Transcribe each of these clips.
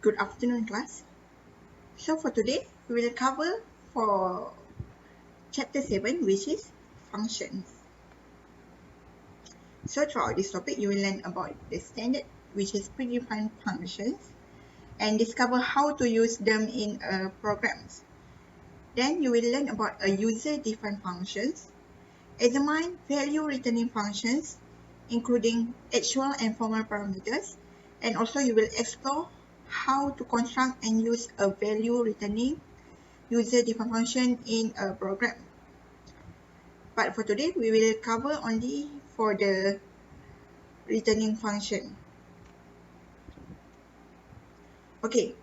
Good afternoon, class. So for today, we will cover for chapter 7, which is functions. So throughout this topic, you will learn about the standard, which is predefined functions, and discover how to use them in programs. Then you will learn about a user-defined functions, examine value returning functions, including actual and formal parameters, and also you will explore how to construct and use a value returning user-defined function in a program. But for today, we will cover only for the returning function. Okay,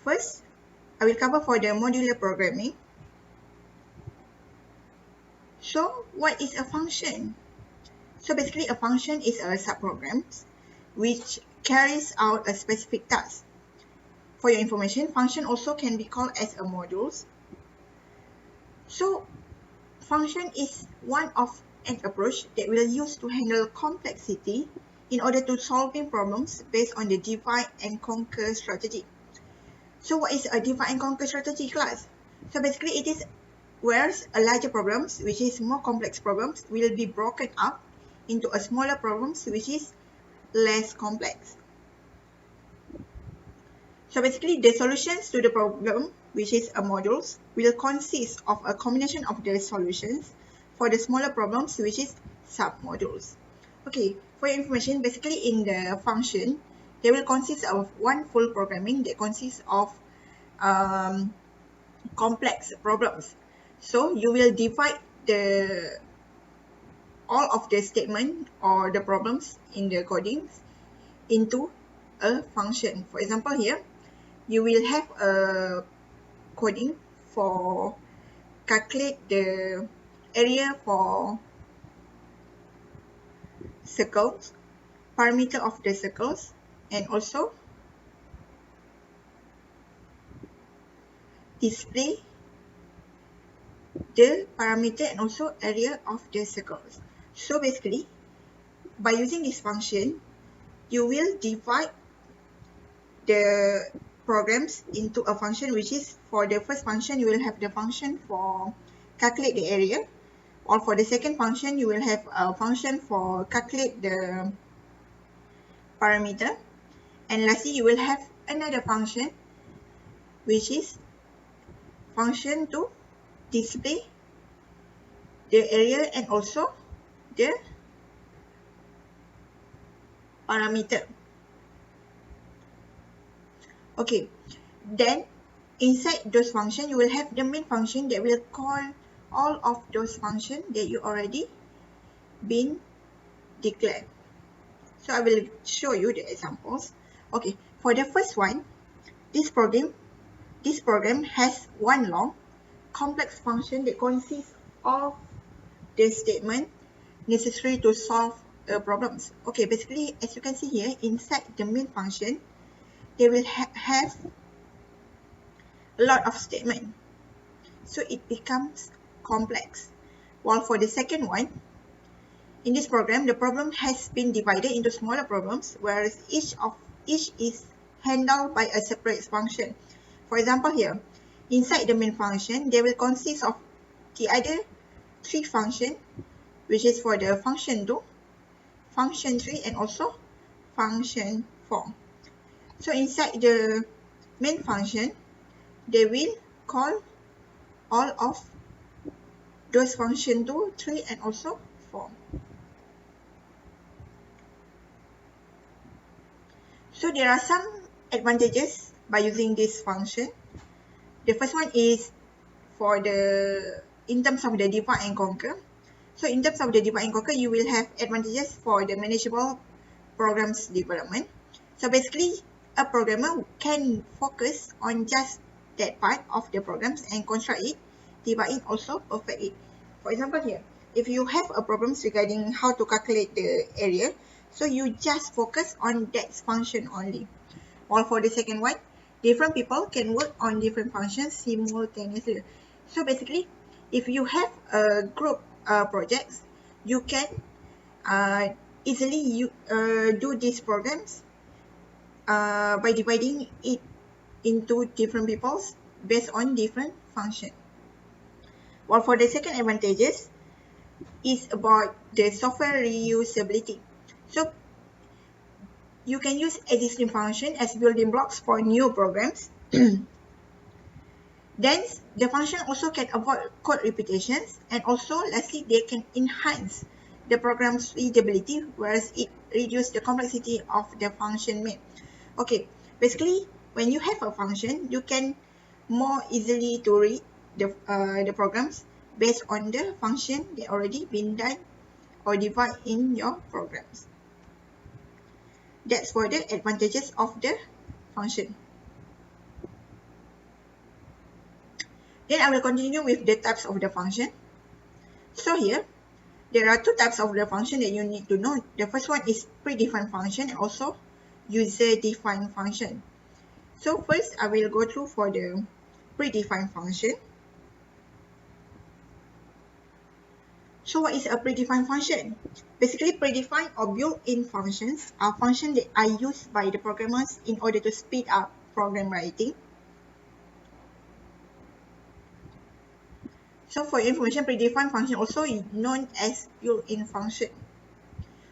first, I will cover for the modular programming. So, what is a function? So basically, a function is a subprogram which carries out a specific task. For your information, function also can be called as a modules. So, function is one of an approach that we'll use to handle complexity in order to solving problems based on the divide and conquer strategy. So what is a divide and conquer strategy, class? So basically it is where a larger problems, which is more complex problems, will be broken up into a smaller problems which is less complex. So basically the solutions to the problem, which is a modules, will consist of a combination of the solutions for the smaller problems, which is submodules. Okay, for your information, basically in the function, they will consist of one full programming that consists of complex problems. So you will divide all of the statement or the problems in the codings into a function. For example, here you will have a coding for calculate the area for circles, parameter of the circles, and also display the parameter and also area of the circles. So basically, by using this function, you will divide the programs into a function, which is for the first function, you will have the function for calculate the area, or for the second function, you will have a function for calculate the parameter, and lastly, you will have another function, which is function to display the area and also the parameter. Okay, then inside those functions, you will have the main function that will call all of those functions that you already been declared. So I will show you the examples. Okay, for the first one, this program has one long complex function that consists of the statement necessary to solve problems. Okay, basically, as you can see here, inside the main function, they will have a lot of statements. So it becomes complex. While for the second one, in this program, the problem has been divided into smaller problems, whereas each is handled by a separate function. For example here, inside the main function, they will consist of the other three functions, which is for the function 2, function 3, and also function 4. So inside the main function, they will call all of those function 2, 3, and also 4. So there are some advantages by using this function. The first one is in terms of the divide and conquer. So in terms of the divide and conquer, you will have advantages for the manageable programs development. So basically, a programmer can focus on just that part of the programs and construct it, divide it, also perfect it. For example here, if you have a problem regarding how to calculate the area, so you just focus on that function only. While for the second one, different people can work on different functions simultaneously. So basically, if you have a group projects, you can easily do these programs by dividing it into different peoples based on different function. While for the second advantages is about the software reusability. So you can use existing function as building blocks for new programs. Then the function also can avoid code repetitions, and also lastly they can enhance the program's readability, whereas it reduces the complexity of the function made. Okay, basically when you have a function, you can more easily to read the programs based on the function that already been done or defined in your programs. That's for the advantages of the function. Then I will continue with the types of the function. So here, there are two types of the function that you need to know. The first one is predefined function and also user-defined function. So first, I will go through for the predefined function. So what is a predefined function? Basically, predefined or built-in functions are functions that are used by the programmers in order to speed up program writing. So for information, predefined function also is known as built-in function.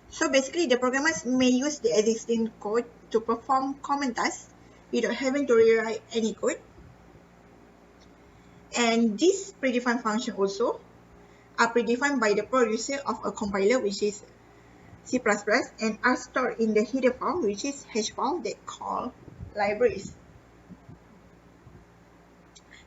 So basically, the programmers may use the existing code to perform common tasks without having to rewrite any code. And this predefined function also are predefined by the producer of a compiler, which is C++, and are stored in the header file, which is hash file that call libraries.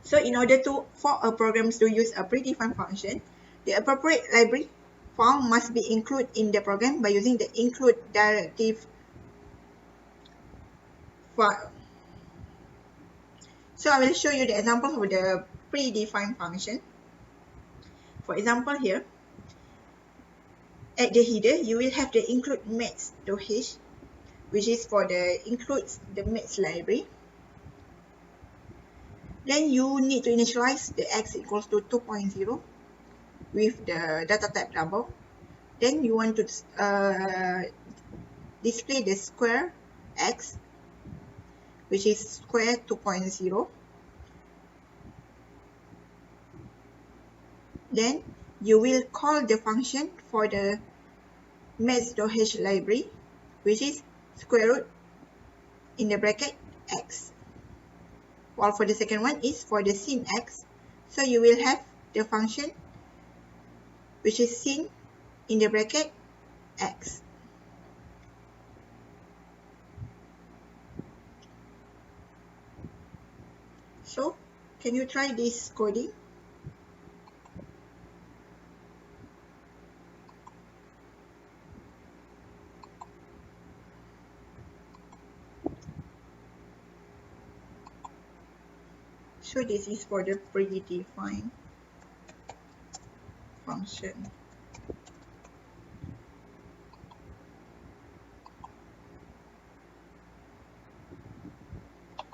So in order for a program to use a predefined function, the appropriate library file must be included in the program by using the include directive file. So I will show you the example of the predefined function. For example here, at the header, you will have the include maths.h, which is for the includes the maths library. Then you need to initialize the x equals to 2.0 with the data type double. Then you want to display the square x, which is square 2.0. Then you will call the function for the maths.h library, which is square root in the bracket x. While for the second one is for the sin x, so you will have the function which is sin in the bracket x. So can you try this coding? So this is for the predefined function.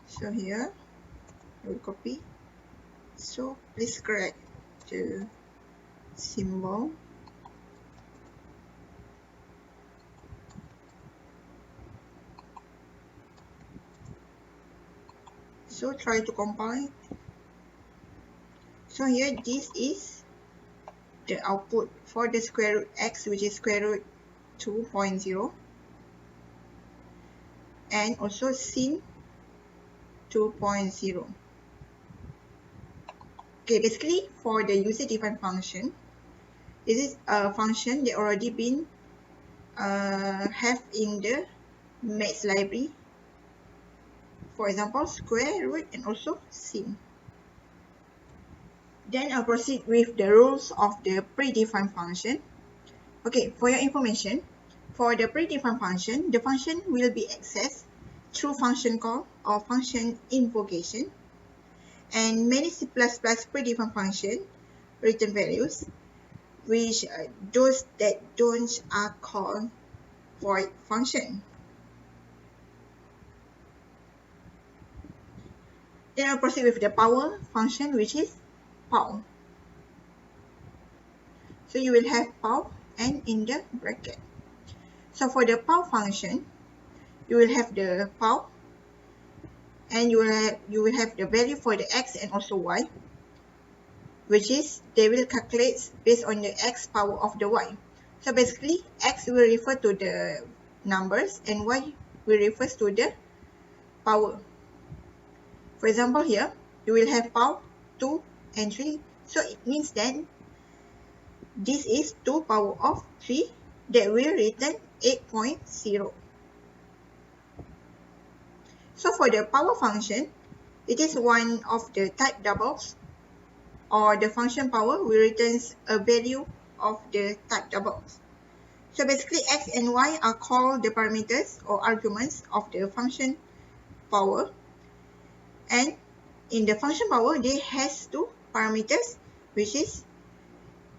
So here, I will copy. So please correct the symbol. So try to compile. So here, this is the output for the square root x, which is square root 2.0, and also sin 2.0. Okay, basically for the user-defined function, this is a function that already been have in the maths library. For example, square root and also sin. Then I'll proceed with the rules of the predefined function. Okay, for your information, for the predefined function, the function will be accessed through function call or function invocation. And many C++ predefined function return values, which those that don't are called void function. Then I'll proceed with the power function, which is pow. So you will have pow and in the bracket. So for the pow function, you will have the power, and you will have the value for the x and also y, which is they will calculate based on the x power of the y. So basically x will refer to the numbers and y will refers to the power. For example, here you will have power 2 and 3, so it means that this is 2 power of 3 that will return 8.0. So for the power function, it is one of the type doubles, or the function power will returns a value of the type doubles. So basically x and y are called the parameters or arguments of the function power, and in the function power they has two parameters, which is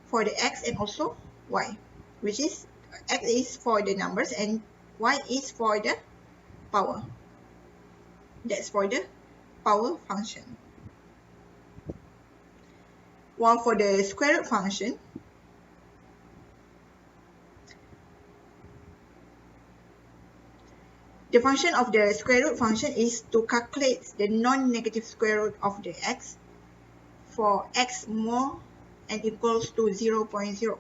for the x and also y, which is x is for the numbers and y is for the power. That's for the power function. While for the square root function, the function of the square root function is to calculate the non-negative square root of the x for x more and equals to 0.0.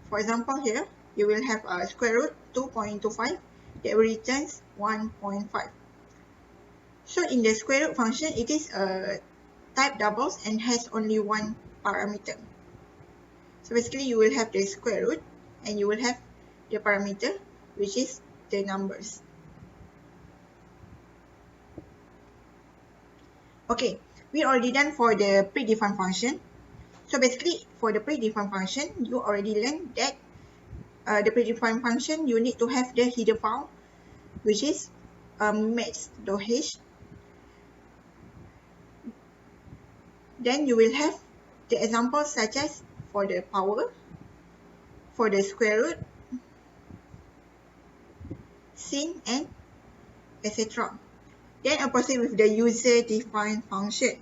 For example, here you will have a square root 2.25 that returns 1.5. So in the square root function, it is a type doubles and has only one parameter. So basically you will have the square root and you will have the parameter, which is the numbers. Okay, we already done for the predefined function. So basically for the predefined function, you already learned that the predefined function, you need to have the header file, which is maths.h. Then you will have the examples such as for the power, for the square root, sin, and etc. Then I'll proceed with the user-defined function.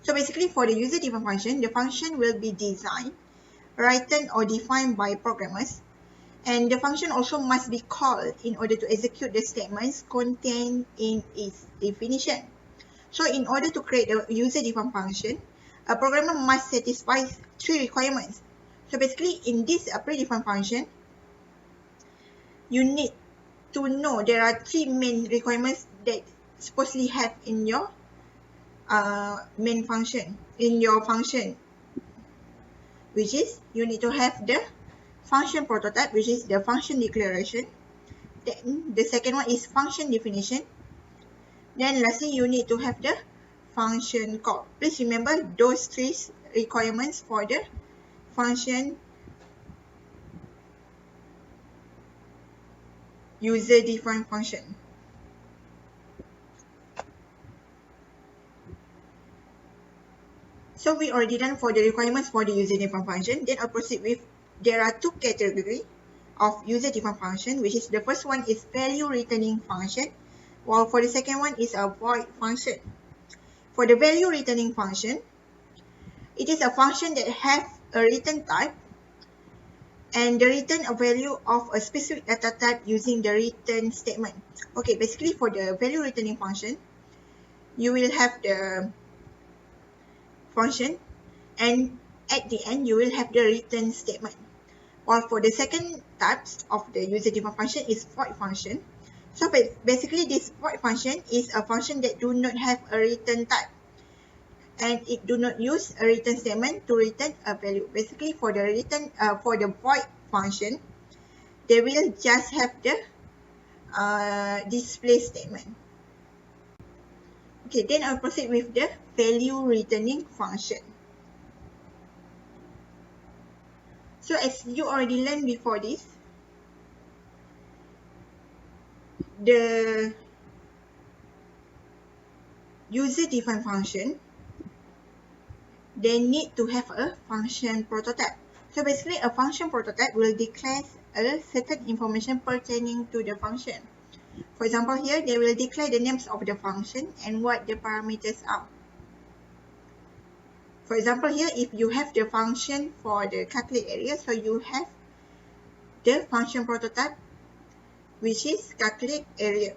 So basically for the user-defined function, the function will be designed, written or defined by programmers, and the function also must be called in order to execute the statements contained in its definition. So in order to create a user-defined function, a programmer must satisfy three requirements. So basically in this predefined function, you need to know there are three main requirements that supposedly have in your main function, in your function, which is you need to have the function prototype, which is the function declaration. Then the second one is function definition. Then lastly, you need to have the function call. Please remember those three requirements for the function user-defined function. So we already done for the requirements for the user-defined function. Then I'll proceed with, there are two categories of user-defined function, which is the first one is value returning function, while for the second one is a void function. For the value returning function, it is a function that has a return type and the return a value of a specific data type using the return statement. Okay, basically for the value returning function, you will have the function and at the end you will have the return statement. While for the second types of the user-defined function is void function. So basically this void function is a function that do not have a return type and it do not use a return statement to return a value. Basically for the return for the void function, they will just have the display statement. Okay, then I'll proceed with the value returning function. So as you already learned before this, the user-defined function, they need to have a function prototype. So basically a function prototype will declare a certain information pertaining to the function. For example, here they will declare the names of the function and what the parameters are. For example, here if you have the function for the calculate area, so you have the function prototype which is calculate area.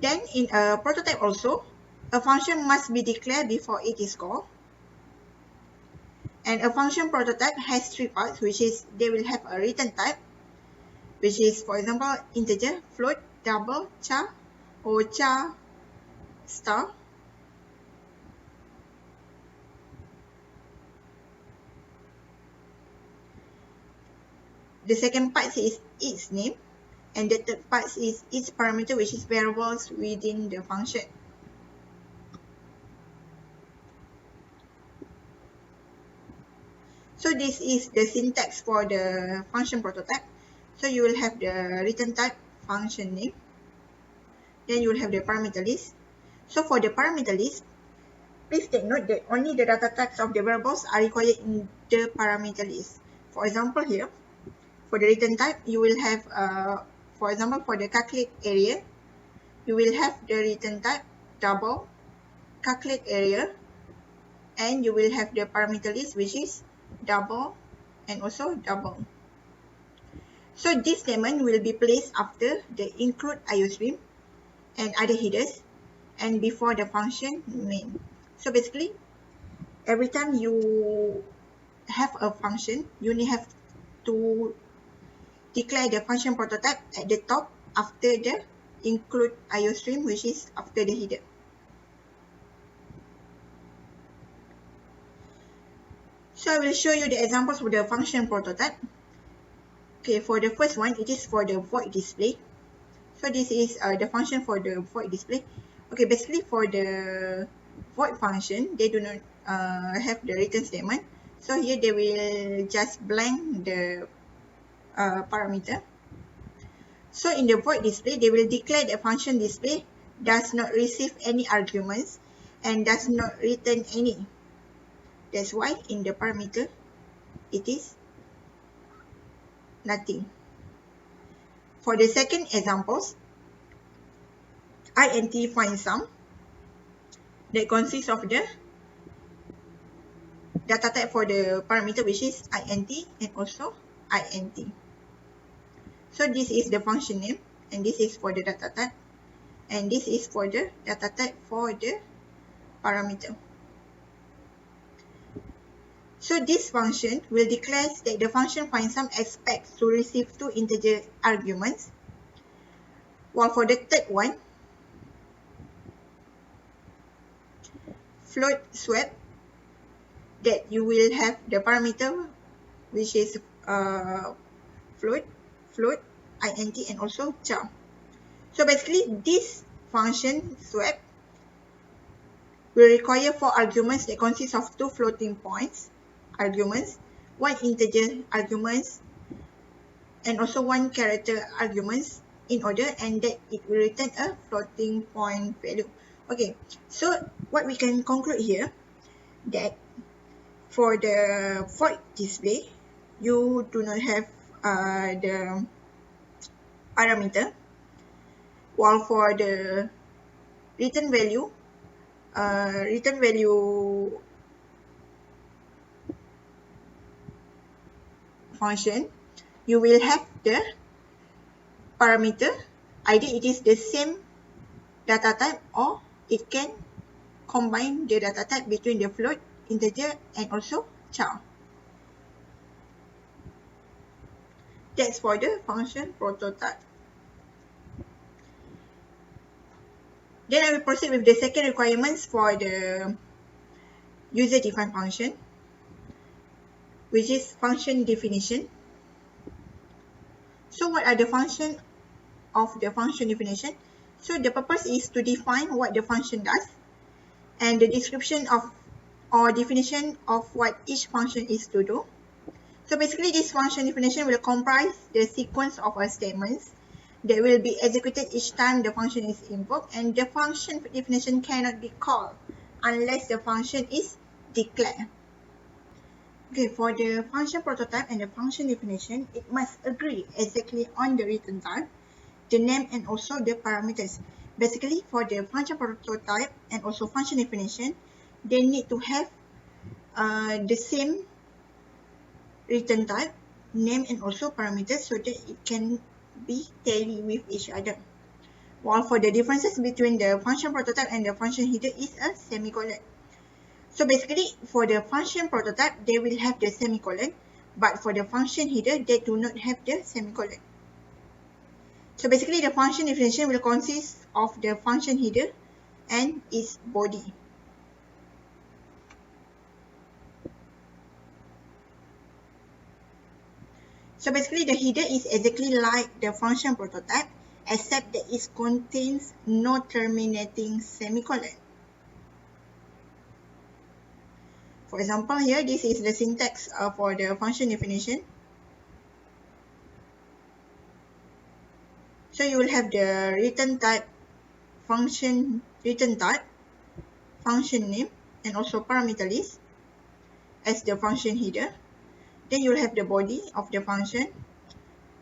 Then in a prototype also, a function must be declared before it is called. And a function prototype has three parts, which is they will have a return type, which is, for example, integer, float, double, char, or char star. The second part is its name, and the third part is its parameter, which is variables within the function. So this is the syntax for the function prototype. So you will have the return type, function name, then you will have the parameter list. So for the parameter list, please take note that only the data types of the variables are required in the parameter list. For example here, for the return type, you will have, for example, for the calculate area, you will have the return type double, calculate area, and you will have the parameter list, which is double and also double. So this statement will be placed after the include IOStream and other headers and before the function main. So basically, every time you have a function, you only have to declare the function prototype at the top after the include IOStream, which is after the header. So I will show you the examples of the function prototype. Okay, for the first one, it is for the void display. So this is the function for the void display. Okay, basically for the void function, they do not have the return statement. So here they will just blank the parameter. So in the void display, they will declare the function display does not receive any arguments and does not return any. That's why in the parameter, it is nothing. For the second examples, int find sum that consists of the data type for the parameter, which is int and also int. So this is the function name, and this is for the data type, and this is for the data type for the parameter. So this function will declare that the function find sum expects to receive two integer arguments, while for the third one, float swap, that you will have the parameter which is float, int, and also char. So basically, this function swap will require four arguments that consist of two floating points arguments, one integer arguments, and also one character arguments in order, and that it will return a floating point value. Okay, so what we can conclude here, that for the void display, you do not have the parameter, while for the return value function, you will have the parameter, either it is the same data type or it can combine the data type between the float, integer, and also char. That's for the function prototype. Then I will proceed with the second requirements for the user-defined function, which is function definition. So what are the function of the function definition? So the purpose is to define what the function does, and the description of or definition of what each function is to do. So basically, this function definition will comprise the sequence of statements that will be executed each time the function is invoked, and the function definition cannot be called unless the function is declared. Okay, for the function prototype and the function definition, it must agree exactly on the return type, the name, and also the parameters. Basically, for the function prototype and also function definition, they need to have the same return type, name and also parameters so that it can be tally with each other. While for the differences between the function prototype and the function header is a semicolon. So basically for the function prototype, they will have the semicolon, but for the function header, they do not have the semicolon. So basically the function definition will consist of the function header and its body. So basically the header is exactly like the function prototype, except that it contains no terminating semicolon. For example, here this is the syntax for the function definition. So you will have the return type, function return type, function name, and also parameter list as the function header. Then you will have the body of the function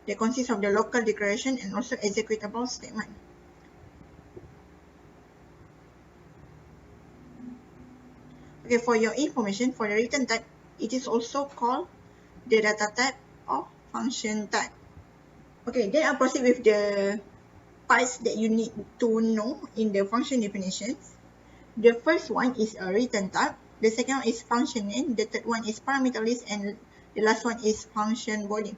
that consists of the local declaration and also executable statement. Okay, for your information, for the return type, it is also called the data type or function type. Okay, then I'll proceed with the parts that you need to know in the function definitions. The first one is a return type. The second one is function name. The third one is parameter list, and the last one is function body.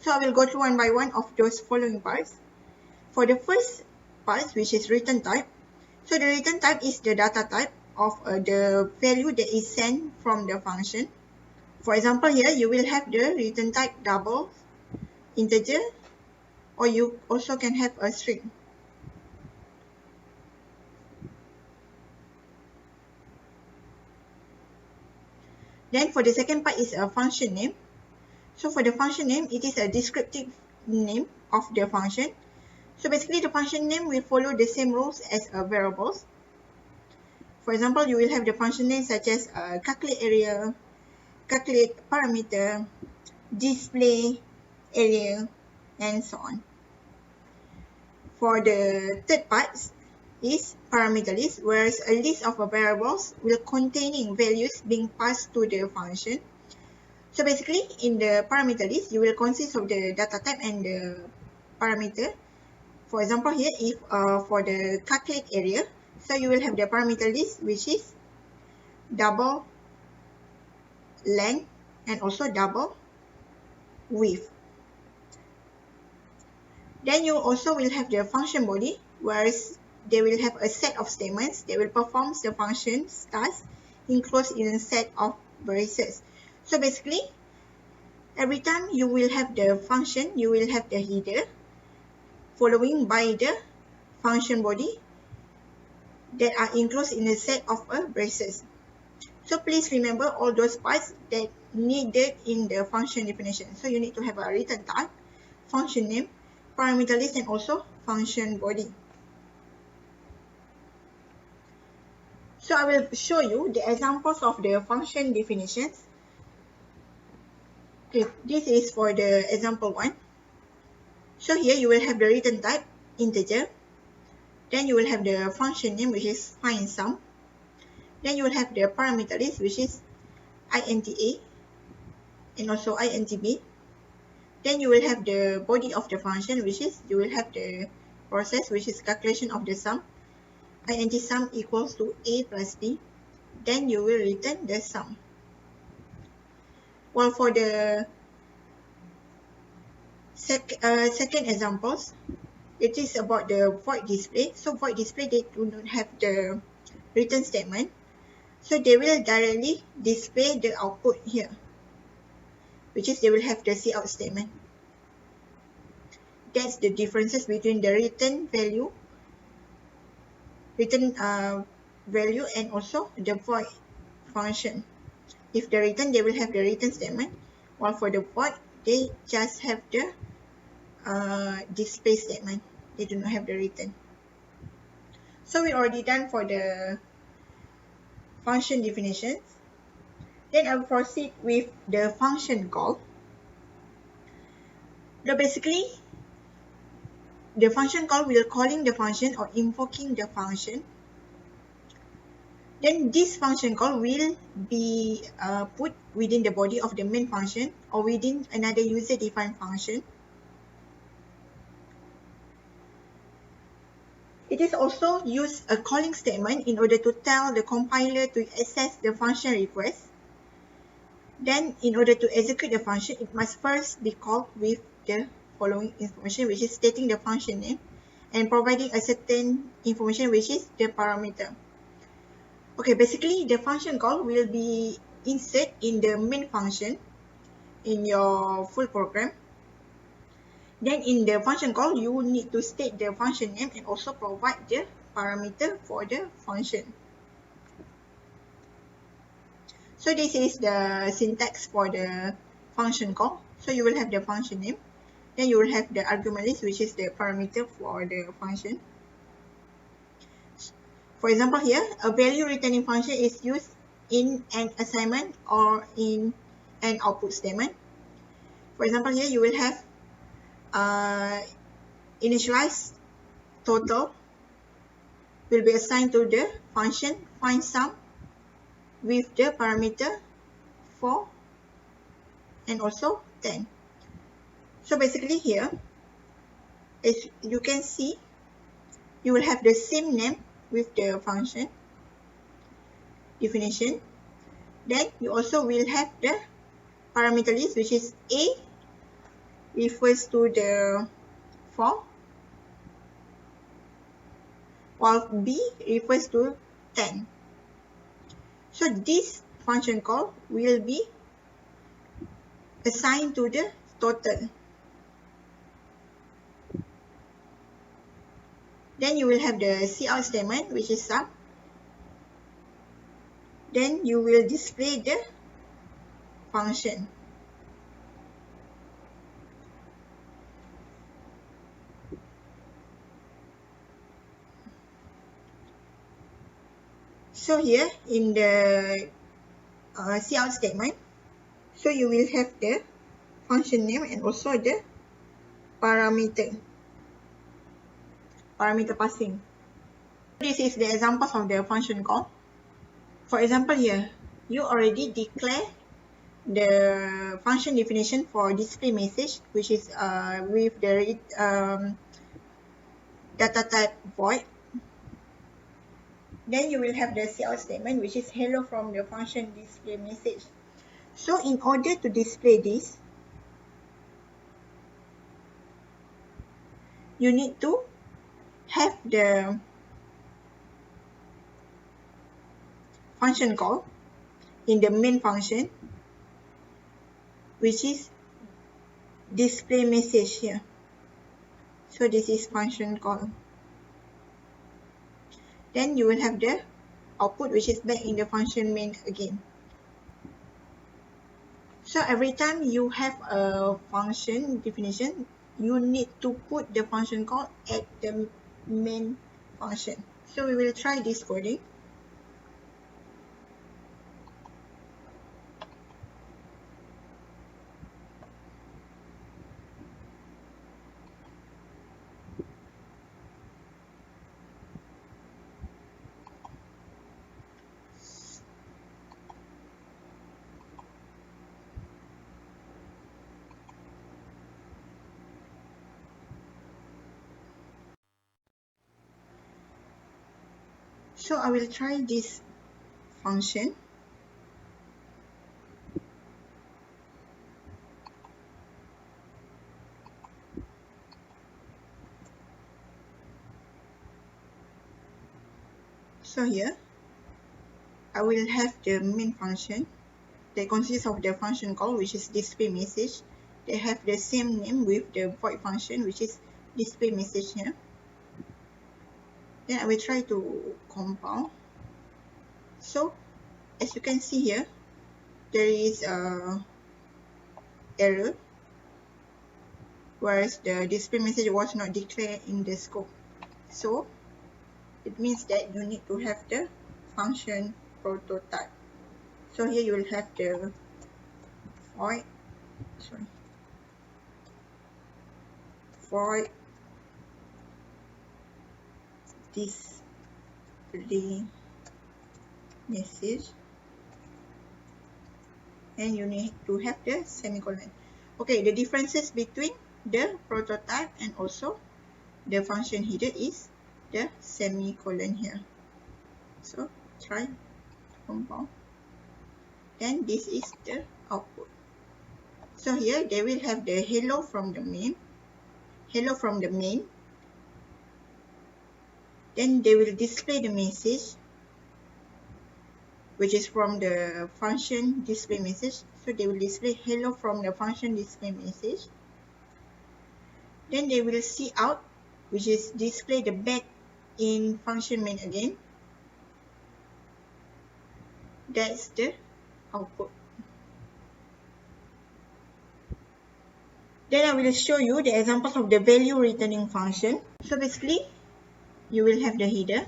So I will go through one by one of those following parts. For the first part, which is return type, so the return type is the data type of the value that is sent from the function. For example, here you will have the return type double, integer, or you also can have a string. Then for the second part is a function name. So for the function name, it is a descriptive name of the function. So basically the function name will follow the same rules as variables. For example, you will have the function name such as calculate area, calculate parameter, display area, and so on. For the third part is parameter list, whereas a list of variables will containing values being passed to the function. So basically in the parameter list, you will consist of the data type and the parameter. For example, here if for the calculate area, so you will have the parameter list, which is double length and also double width. Then you also will have the function body, whereas they will have a set of statements that will perform the function's task enclosed in a set of braces. So basically, every time you will have the function, you will have the header, following by the function body that are enclosed in a set of braces. So please remember all those parts that needed in the function definition. So you need to have a return type, function name, parameter list, and also function body. So I will show you the examples of the function definitions. Okay, this is for the example 1. So here you will have the return type, integer. Then you will have the function name, which is find sum. Then you will have the parameter list, which is int_a and also int_b. Then you will have the body of the function, which is you will have the process, which is calculation of the sum. Int sum equals to a plus b. Then you will return the sum. Well, for the second examples, it is about the void display. So void display, they do not have the return statement. So they will directly display the output here, which is they will have the cout statement. That's the differences between the return value and also the void function. If the return, they will have the return statement, while for the void, they just have the display statement. They do not have the return. So we already done for the function definitions. Then I will proceed with the function call. Now basically, the function call will calling the function or invoking the function. Then this function call will be put within the body of the main function or within another user-defined function. It is also use a calling statement in order to tell the compiler to access the function request. Then in order to execute the function, it must first be called with the following information, which is stating the function name and providing a certain information, which is the parameter. Okay, basically the function call will be insert in the main function in your full program. Then in the function call, you need to state the function name and also provide the parameter for the function. So this is the syntax for the function call. So you will have the function name. Then you will have the argument list, which is the parameter for the function. For example here, a value returning function is used in an assignment or in an output statement. For example here, you will have initialize total will be assigned to the function find sum with the parameter 4 and also 10. So basically here, as you can see, you will have the same name with the function definition. Then you also will have the parameter list, which is A refers to the 4, while B refers to 10. So this function call will be assigned to the total. Then you will have the cout statement, which is sum. Then you will display the function. So here in the cout statement, so you will have the function name and also the parameter passing. This is the example of the function call. For example here, you already declare the function definition for display message, which is with the data type void. Then you will have the cout statement, which is hello from the function display message. So in order to display this, you need to have the function call in the main function, which is display message here. So this is function call. Then you will have the output, which is back in the function main again. So every time you have a function definition, you need to put the function call at the main function. So we will try this coding. So I will try this function. So here, I will have the main function that consists of the function call, which is display message. They have the same name with the void function, which is display message here. Then I will try to compile. So as you can see here, there is a error, whereas the display message was not declared in the scope. So it means that you need to have the function prototype. So here you will have the void display message, and you need to have the semicolon. Okay, the differences between the prototype and also the function header is the semicolon here. So try compound. Then this is the output. So here they will have the hello from the main. Hello from the main. Then they will display the message, which is from the function display message. So they will display hello from the function display message. Then they will see out, which is display the back in function main again. That's the output. Then I will show you the examples of the value returning function. So basically, you will have the header.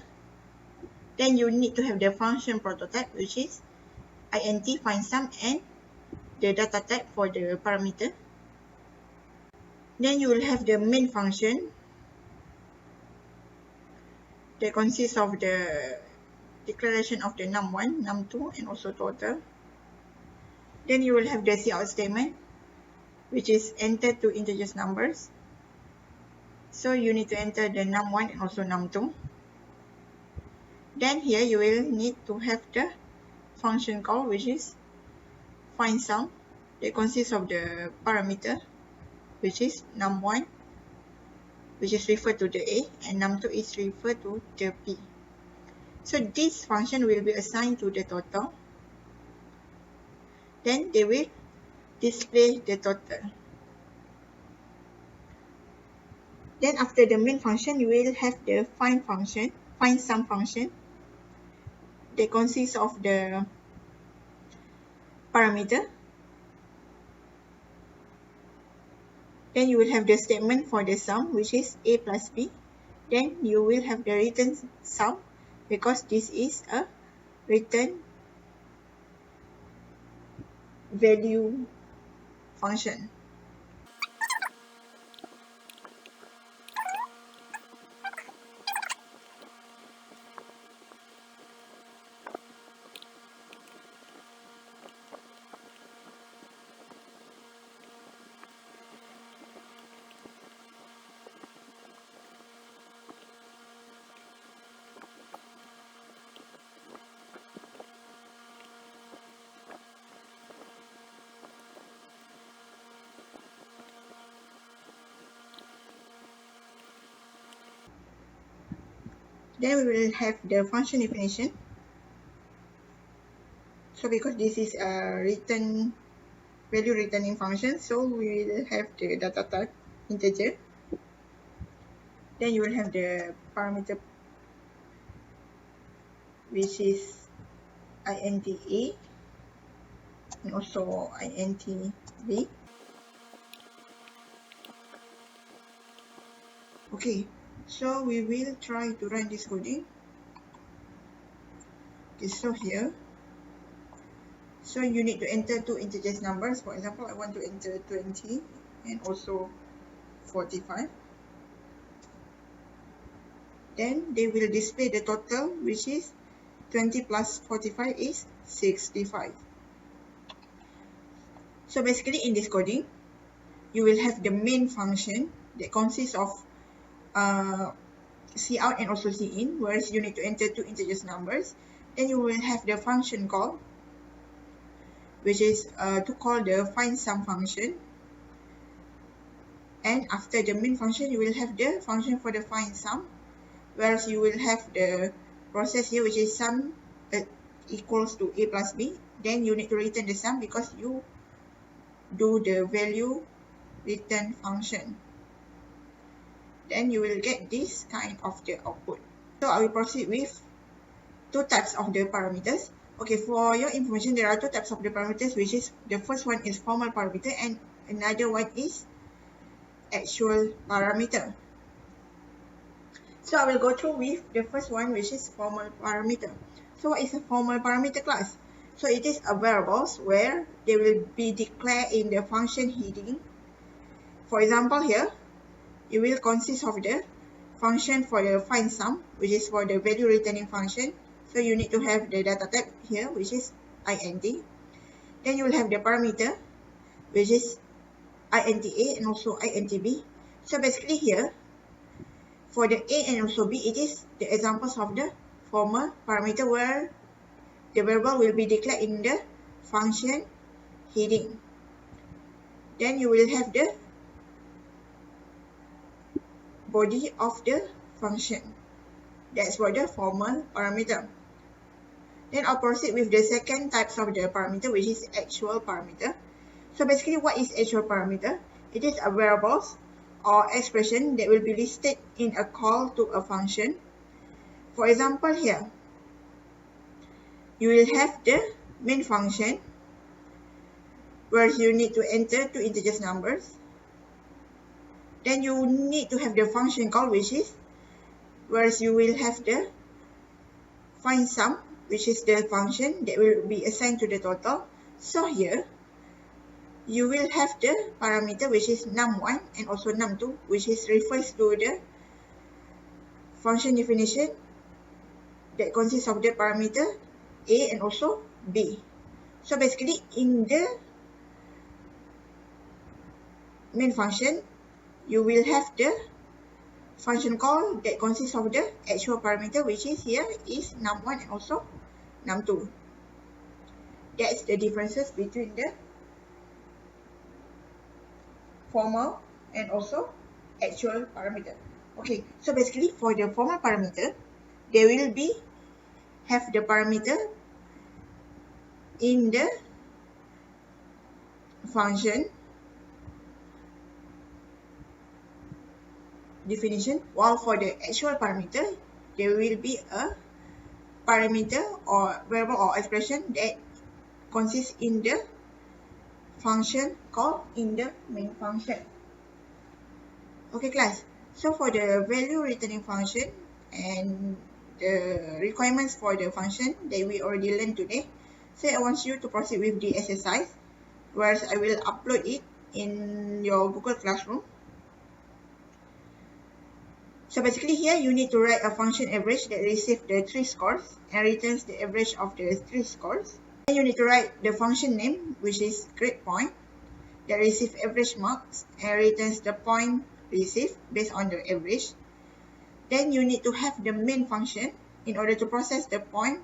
Then you need to have the function prototype, which is int find sum and the data type for the parameter. Then you will have the main function that consists of the declaration of the num1, num2, and also total. Then you will have the cout statement, which is enter two integers numbers. So you need to enter the num1 and also num2. Then here you will need to have the function call, which is find sum, that consists of the parameter, which is num1, which is referred to the A, and num2 is referred to the B. So this function will be assigned to the total. Then they will display the total. Then after the main function, you will have the find sum function, that consists of the parameter. Then you will have the statement for the sum, which is A plus B. Then you will have the return sum, because this is a return value function. Then we will have the function definition. So because this is a value returning function, so we will have the data type integer. Then you will have the parameter, which is int A and also int B. Okay, so we will try to run this coding. Okay, so here, so you need to enter two integers numbers. For example, I want to enter 20 and also 45. Then they will display the total, which is 20 plus 45 is 65. So basically in this coding, you will have the main function that consists of cout and also cin, whereas you need to enter two integers numbers. Then you will have the function call, which is to call the find sum function. And after the main function, you will have the function for the find sum, whereas you will have the process here, which is sum equals to A plus B. Then you need to return the sum because you do the value return function. Then you will get this kind of the output. So I will proceed with two types of the parameters. Okay, for your information, there are two types of the parameters, which is the first one is formal parameter and another one is actual parameter. So I will go through with the first one, which is formal parameter. So what is a formal parameter class? So it is a variables where they will be declared in the function heading. For example, here it will consist of the function for the find sum, which is for the value returning function. So you need to have the data type here, which is int. Then you will have the parameter, which is int A and also int B. So basically here, for the A and also B, it is the examples of the formal parameter where the variable will be declared in the function heading. Then you will have the body of the function. That's for the formal parameter. Then I'll proceed with the second types of the parameter, which is actual parameter. So basically, what is actual parameter? It is a variables or expression that will be listed in a call to a function. For example, here, you will have the main function where you need to enter two integer numbers. Then you need to have the function call, which is where you will have the find sum, which is the function that will be assigned to the total. So here, you will have the parameter, which is num1 and also num2, which is refers to the function definition that consists of the parameter A and also B. So basically, in the main function, you will have the function call that consists of the actual parameter, which is here is num1 and also num2. That's the differences between the formal and also actual parameter. Okay, so basically for the formal parameter, they will be have the parameter in the function definition, while for the actual parameter, there will be a parameter or variable or expression that consists in the function called in the main function. Okay class, so for the value returning function and the requirements for the function that we already learned today, so I want you to proceed with the exercise, whereas I will upload it in your Google Classroom. So basically here you need to write a function average that receives the 3 scores and returns the average of the 3 scores. Then you need to write the function name, which is grade point, that receives average marks and returns the point received based on the average. Then you need to have the main function in order to process the point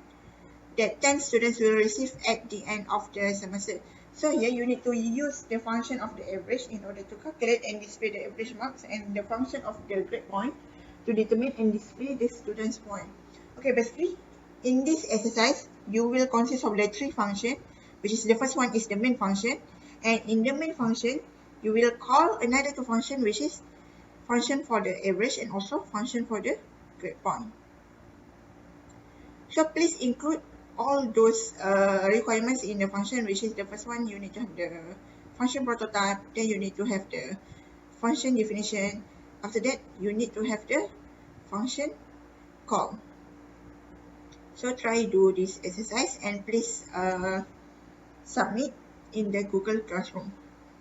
that 10 students will receive at the end of the semester. So here you need to use the function of the average in order to calculate and display the average marks, and the function of the grade point to determine and display the student's point. Okay, basically in this exercise you will consist of the 3 functions, which is the first one is the main function, and in the main function you will call another 2 functions, which is function for the average and also function for the grade point. So please include all those requirements in the function, which is the first one, you need to have the function prototype, then you need to have the function definition. After that, you need to have the function call. So try do this exercise and please submit in the Google Classroom.